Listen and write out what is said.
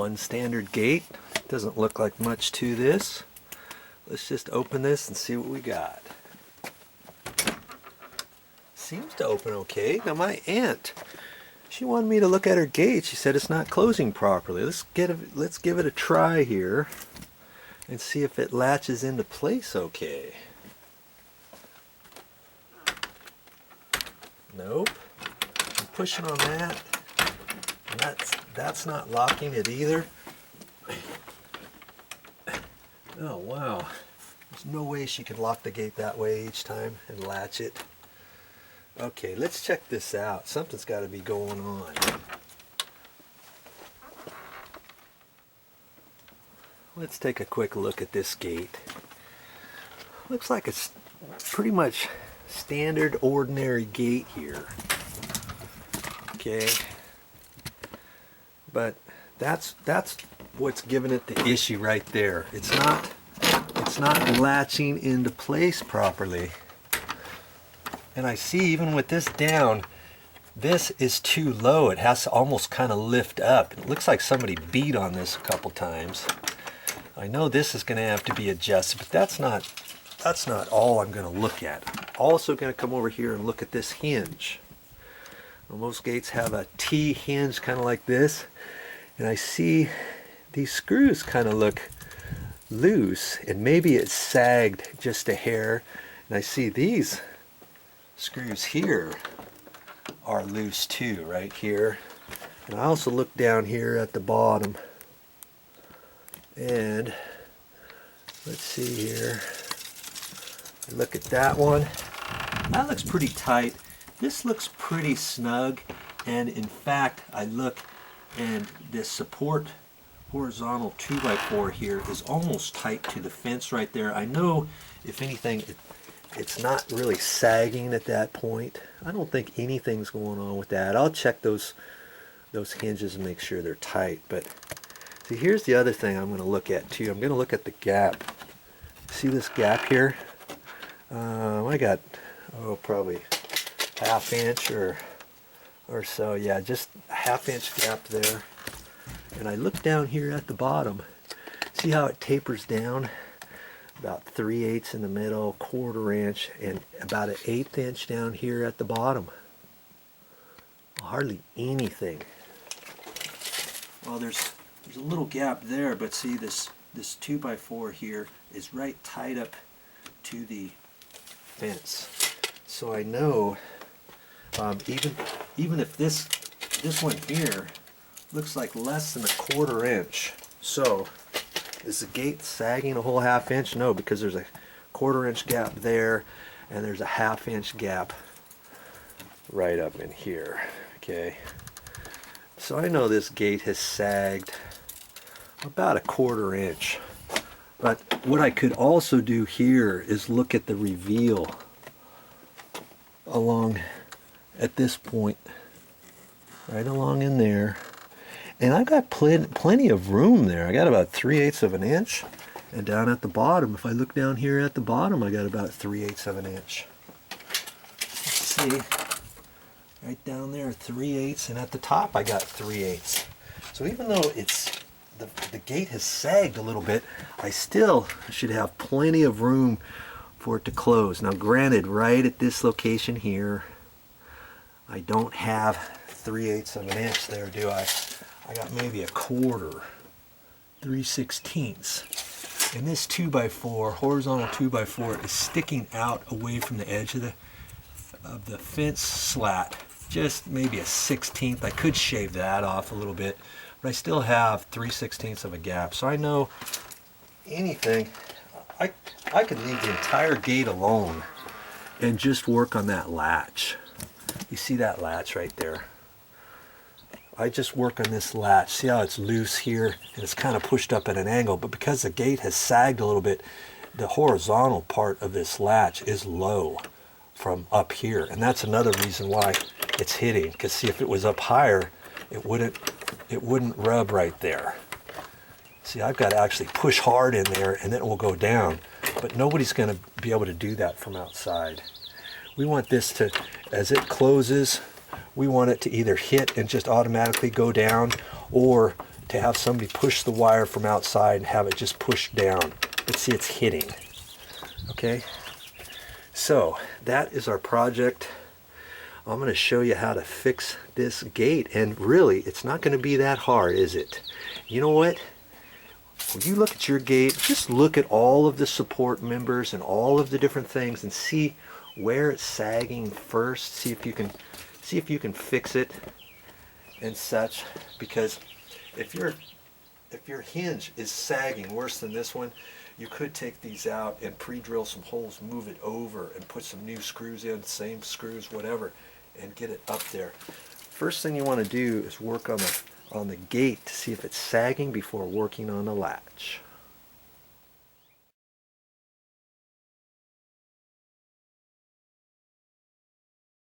one standard gate. Doesn't look like much to this. Let's just open this and see what we got. Seems to open okay. Now my aunt, she wanted me to look at her gate. She said it's not closing properly. Let's give it a try here and see if it latches into place okay. Nope. I'm pushing on that. And that's not locking it either. Oh wow. There's no way she could lock the gate that way each time and latch it. Okay, let's check this out. Something's got to be going on. Let's take a quick look at this gate. Looks like it's pretty much standard ordinary gate here. Okay. But that's what's giving it the issue right there. It's not latching into place properly. And I see even with this down, this is too low. It has to almost kind of lift up. It looks like somebody beat on this a couple times. I know this is going to have to be adjusted, but that's not all I'm going to look at. I'm also going to come over here and look at this hinge. Well, most gates have a T hinge kind of like this, and I see these screws kind of look loose, and maybe it's sagged just a hair. And I see these screws here are loose too, right here. And I also look down here at the bottom, and let's see here. Look at that one. That looks pretty tight. This looks pretty snug, and in fact I look and this support horizontal 2x4 here is almost tight to the fence right there. I know if anything it's not really sagging at that point. I don't think anything's going on with that. I'll check those hinges and make sure they're tight. But see, here's the other thing I'm going to look at too. I'm going to look at the gap. See this gap here? I got probably ½ inch or so. Yeah, just a ½ inch gap there. And I look down here at the bottom. See how it tapers down? About 3/8 in the middle, 1/4 inch, and about an 1/8 inch down here at the bottom. Hardly anything. Well, there's a little gap there, but see this 2x4 here is right tied up to the fence. So I know even if this one here looks like less than a 1/4 inch. So is the gate sagging a whole ½ inch? No, because there's a 1/4 inch gap there, and there's a ½ inch gap right up in here. Okay, so I know this gate has sagged about a 1/4 inch. But what I could also do here is look at the reveal along at this point, right along in there. And I got plenty of room there. I got about 3/8 of an inch. And down at the bottom, if I look down here at the bottom, I got about 3/8 of an inch. Let's see. Right down there, 3/8. And at the top, I got 3/8. So even though the gate has sagged a little bit, I still should have plenty of room for it to close. Now granted, right at this location here, I don't have 3/8 of an inch there, do I? I got maybe a 1/4, 3/16. And this 2x4, horizontal 2x4, is sticking out away from the edge of the fence slat. Just maybe a 1/16. I could shave that off a little bit, but I still have 3/16 of a gap. So I know anything, I could leave the entire gate alone and just work on that latch. You see that latch right there? I just work on this latch. See how it's loose here and it's kind of pushed up at an angle, but because the gate has sagged a little bit, the horizontal part of this latch is low from up here, and that's another reason why it's hitting. Because see, if it was up higher, it wouldn't rub right there. See, I've got to actually push hard in there and then it will go down, but nobody's going to be able to do that from outside. We want this to, as it closes, we want it to either hit and just automatically go down, or to have somebody push the wire from outside and have it just pushed down. Let's see, it's hitting. Okay, so that is our project. I'm going to show you how to fix this gate, and really it's not going to be that hard, is it? You know what? When you look at your gate, just look at all of the support members and all of the different things and see where it's sagging first. See if you can fix it and such, because if your hinge is sagging worse than this one, you could take these out and pre-drill some holes, move it over, and put some new screws in, same screws, whatever, and get it up there. First thing you want to do is work on the gate to see if it's sagging before working on the latch.